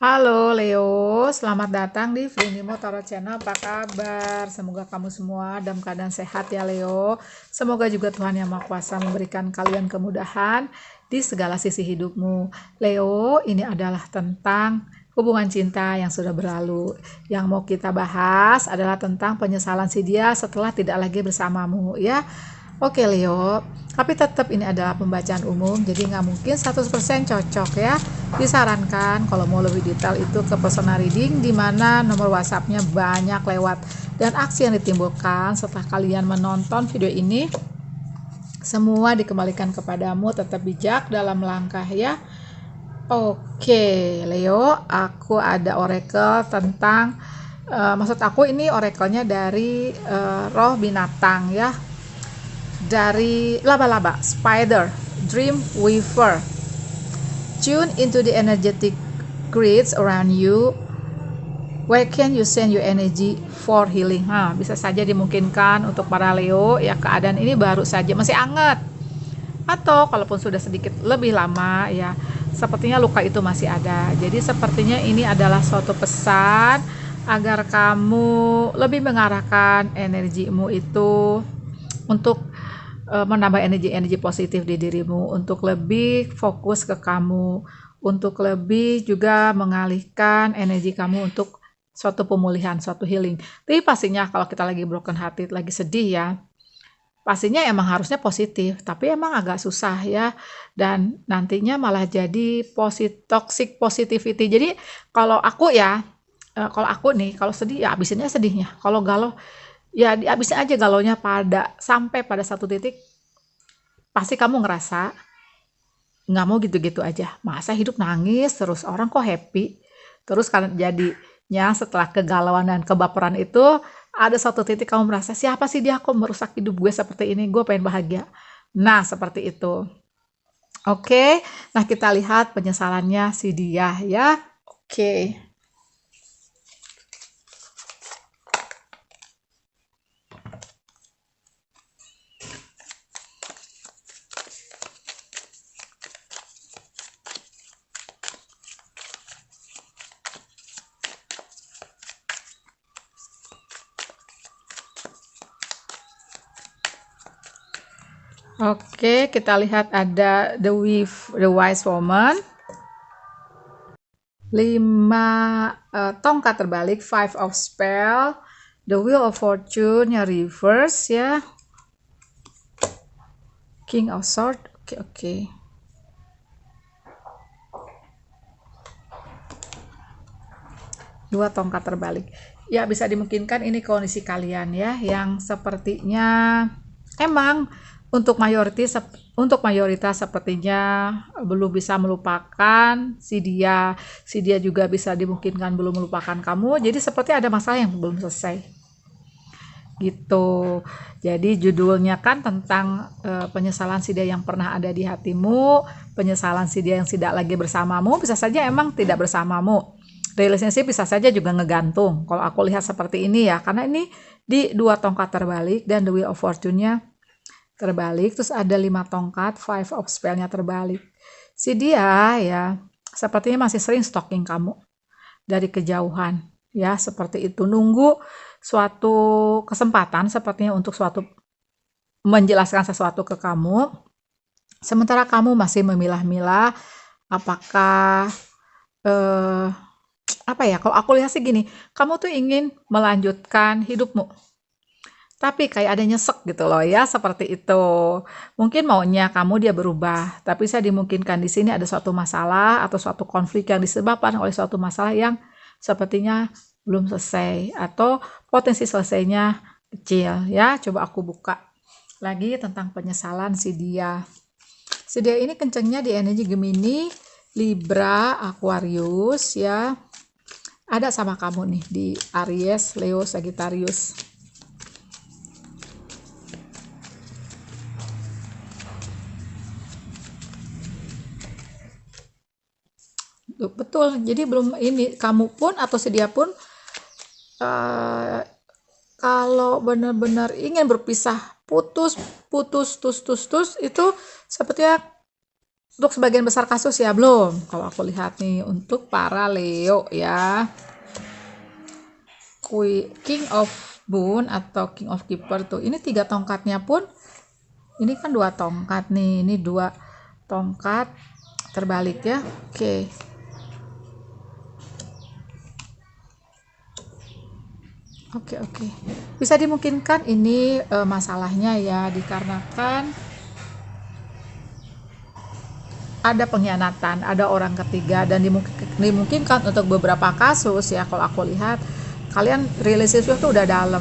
Halo Leo, selamat datang di Frinimo Tarot Channel. Apa kabar? Semoga kamu semua dalam keadaan sehat ya Leo. Semoga juga Tuhan Yang Maha Kuasa memberikan kalian kemudahan di segala sisi hidupmu. Leo, ini adalah tentang hubungan cinta yang sudah berlalu. Yang mau kita bahas adalah tentang penyesalan si dia setelah tidak lagi bersamamu ya. Oke Leo, tapi tetap ini adalah pembacaan umum, jadi nggak mungkin 100% cocok ya. Disarankan kalau mau lebih detail itu ke personal reading, di mana nomor WhatsApp-nya banyak lewat. Dan aksi yang ditimbulkan setelah kalian menonton video ini, semua dikembalikan kepadamu, tetap bijak dalam langkah ya. Oke Leo, aku ada oracle tentang, maksud aku ini oracle-nya dari roh binatang ya, dari laba-laba, spider, dream weaver. Tune into the energetic grids around you. Where can you send your energy for healing? Bisa saja dimungkinkan untuk para Leo ya, keadaan ini baru saja masih hangat, atau kalaupun sudah sedikit lebih lama ya, sepertinya luka itu masih ada. Jadi sepertinya ini adalah suatu pesan agar kamu lebih mengarahkan energimu itu untuk menambah energi-energi positif di dirimu, untuk lebih fokus ke kamu, untuk lebih juga mengalihkan energi kamu untuk suatu pemulihan, suatu healing. Tapi pastinya kalau kita lagi broken hearted, lagi sedih ya, pastinya emang harusnya positif, tapi emang agak susah ya, dan nantinya malah jadi toxic positivity. Jadi kalau aku ya, kalau aku nih, kalau sedih ya abisinnya sedihnya, kalau galau ya dihabisin aja galaunya, sampai pada satu titik pasti kamu ngerasa nggak mau gitu-gitu aja. Masa hidup nangis terus, orang kok happy terus, kan jadinya setelah kegalauan dan kebaperan itu ada satu titik kamu merasa, siapa sih dia kok merusak hidup gue seperti ini, gue pengen bahagia. Nah seperti itu. Oke, nah kita lihat penyesalannya si dia ya. Oke. Oke, kita lihat ada the wise woman, 5 tongkat terbalik, 5 of spell, the wheel of fortune yang reverse ya, king of sword. Oke. Dua tongkat terbalik. Ya bisa dimungkinkan ini kondisi kalian ya, yang sepertinya emang untuk mayoritas sepertinya belum bisa melupakan si dia. Si dia juga bisa dimungkinkan belum melupakan kamu. Jadi seperti ada masalah yang belum selesai gitu. Jadi judulnya kan tentang penyesalan si dia yang pernah ada di hatimu, penyesalan si dia yang tidak lagi bersamamu. Bisa saja emang tidak bersamamu, relationship bisa saja juga ngegantung. Kalau aku lihat seperti ini ya, karena ini di 2 tongkat terbalik dan the wheel of fortune-nya terbalik, terus ada 5 tongkat, 5 of spell-nya terbalik. Si dia ya sepertinya masih sering stalking kamu dari kejauhan ya, seperti itu, nunggu suatu kesempatan sepertinya untuk menjelaskan sesuatu ke kamu, sementara kamu masih memilah-milah apakah apa ya, kalau aku lihat sih gini, kamu tuh ingin melanjutkan hidupmu, tapi kayak ada nyesek gitu loh ya, seperti itu. Mungkin maunya kamu dia berubah, tapi saya dimungkinkan di sini ada suatu masalah atau suatu konflik yang disebabkan oleh suatu masalah yang sepertinya belum selesai, atau potensi selesainya kecil ya. Coba aku buka lagi tentang penyesalan si dia. Si dia ini kencengnya di energi Gemini, Libra, Aquarius ya. Ada sama kamu nih di Aries, Leo, Sagittarius. Betul, jadi belum ini, kamu pun atau sedia pun kalau benar-benar ingin berpisah, putus itu sepertinya Untuk sebagian besar kasus ya belum. Kalau aku lihat nih untuk para Leo ya. King of Boon atau King of Keeper tuh. Ini 3 tongkatnya pun ini kan 2 tongkat nih. Ini 2 tongkat terbalik ya. Oke. Oke. Bisa dimungkinkan ini masalahnya ya dikarenakan ada pengkhianatan, ada orang ketiga, dan dimungkinkan untuk beberapa kasus ya kalau aku lihat kalian relationship tuh udah dalam,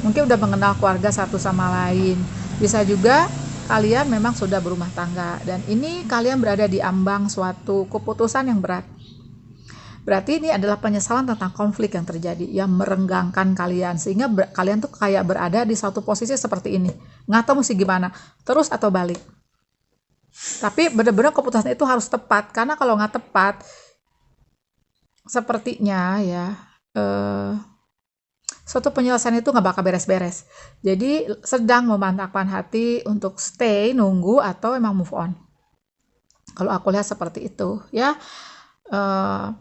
mungkin udah mengenal keluarga satu sama lain. Bisa juga kalian memang sudah berumah tangga dan ini kalian berada di ambang suatu keputusan yang berat. Berarti ini adalah penyesalan tentang konflik yang terjadi yang merenggangkan kalian sehingga kalian tuh kayak berada di suatu posisi seperti ini, nggak tahu mesti gimana, terus atau balik. Tapi benar-benar keputusan itu harus tepat, karena kalau nggak tepat sepertinya ya suatu penyelesaian itu nggak bakal beres-beres. Jadi sedang memantapkan hati untuk stay, nunggu, atau emang move on. Kalau aku lihat seperti itu ya.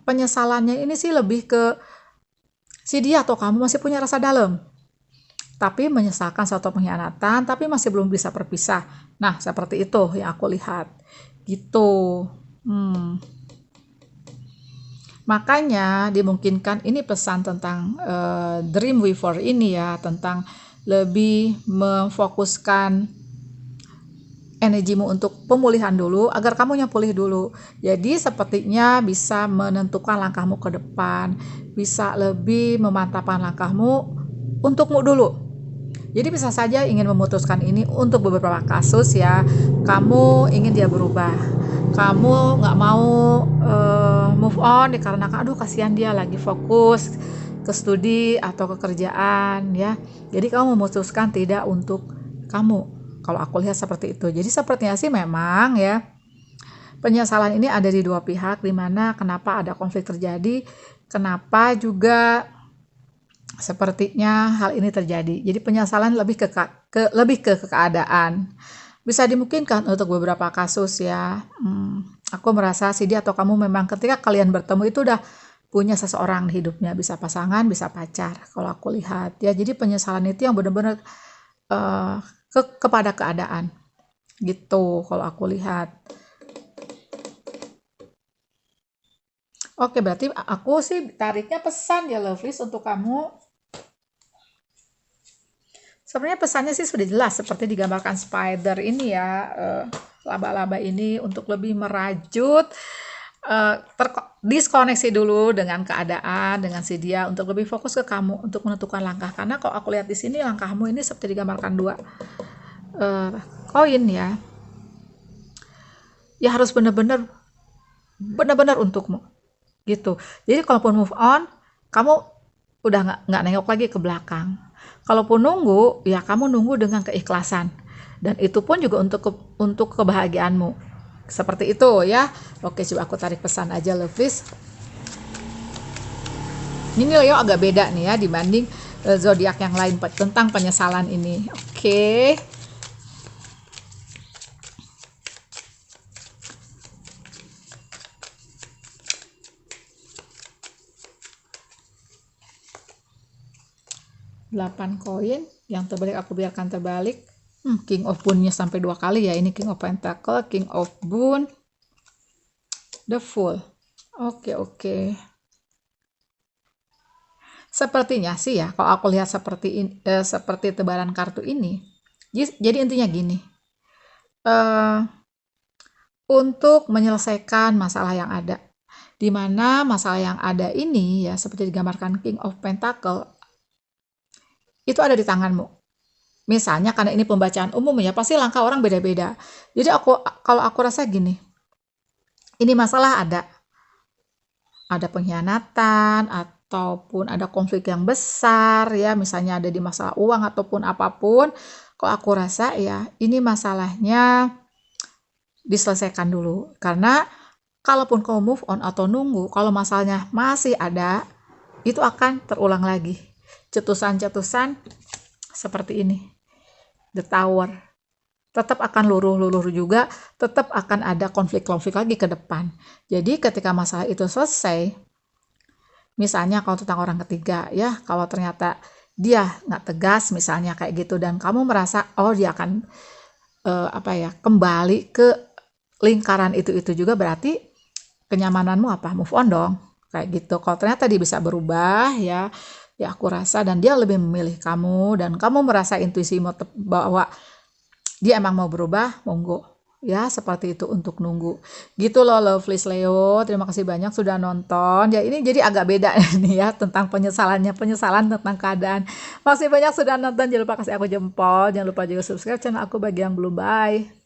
Penyesalannya ini sih lebih ke si dia atau kamu masih punya rasa dalam, tapi menyesalkan suatu pengkhianatan, tapi masih belum bisa berpisah. Nah, seperti itu yang aku lihat. Gitu. Makanya dimungkinkan ini pesan tentang Dream Weaver ini ya, tentang lebih memfokuskan energimu untuk pemulihan dulu, agar kamunya pulih dulu. Jadi sepertinya bisa menentukan langkahmu ke depan, bisa lebih memantapkan langkahmu untukmu dulu. Jadi bisa saja ingin memutuskan ini untuk beberapa kasus ya, kamu ingin dia berubah, kamu nggak mau move on dikarenakan aduh kasihan dia lagi fokus ke studi atau ke kerjaan ya. Jadi kamu memutuskan tidak untuk kamu. Kalau aku lihat seperti itu. Jadi sepertinya sih memang ya penyesalan ini ada di dua pihak, dimana kenapa ada konflik terjadi, kenapa juga sepertinya hal ini terjadi. Jadi penyesalan lebih ke keadaan. Bisa dimungkinkan untuk beberapa kasus ya. Aku merasa si dia atau kamu memang ketika kalian bertemu itu udah punya seseorang di hidupnya, bisa pasangan, bisa pacar. Kalau aku lihat ya, jadi penyesalan itu yang benar-benar kepada keadaan gitu kalau aku lihat. Oke, berarti aku sih tariknya pesan ya Lovelies untuk kamu. Sebenarnya pesannya sih sudah jelas seperti digambarkan spider ini ya, laba-laba ini untuk lebih merajut, diskoneksi dulu dengan keadaan, dengan si dia, untuk lebih fokus ke kamu untuk menentukan langkah. Karena kalau aku lihat di sini langkahmu ini seperti digambarkan 2 koin ya. Ya harus benar-benar untukmu gitu. Jadi kalaupun move on, kamu udah nggak nengok lagi ke belakang. Kalaupun nunggu, ya kamu nunggu dengan keikhlasan, dan itu pun juga untuk kebahagiaanmu. Seperti itu ya. Oke, coba aku tarik pesan aja Lovelies. Ini Leo agak beda nih ya dibanding zodiak yang lain tentang penyesalan ini. Oke. Delapan koin yang terbalik aku biarkan terbalik. King of Boon-nya sampai 2 kali ya. Ini King of Pentacle, King of Boon, The Fool. Oke. Sepertinya sih ya, kalau aku lihat seperti tebaran kartu ini, jadi intinya gini, untuk menyelesaikan masalah yang ada, dimana masalah yang ada ini ya seperti digambarkan King of Pentacle, itu ada di tanganmu. Misalnya karena ini pembacaan umum ya, pasti langkah orang beda-beda. Jadi kalau aku rasa gini, ini masalah ada pengkhianatan ataupun ada konflik yang besar ya, misalnya ada di masalah uang ataupun apapun. Kalau aku rasa ya ini masalahnya diselesaikan dulu, karena kalaupun kamu move on atau nunggu, kalau masalahnya masih ada, itu akan terulang lagi. Cetusan-cetusan seperti ini, The Tower. tetap akan luluh juga, tetap akan ada konflik-konflik lagi ke depan. Jadi ketika masalah itu selesai, misalnya kalau tentang orang ketiga ya, kalau ternyata dia nggak tegas misalnya kayak gitu dan kamu merasa oh dia akan kembali ke lingkaran itu juga, berarti kenyamananmu apa? Move on dong kayak gitu. Kalau ternyata dia bisa berubah ya aku rasa, dan dia lebih memilih kamu dan kamu merasa intuisimu bahwa dia emang mau berubah, monggo ya, seperti itu untuk nunggu gitu loh Lovelyz Leo. Terima kasih banyak sudah nonton ya, ini jadi agak beda nih ya tentang penyesalan tentang keadaan. Makasih banyak sudah nonton, jangan lupa kasih aku jempol, jangan lupa juga subscribe channel aku bagi yang belum. Bye.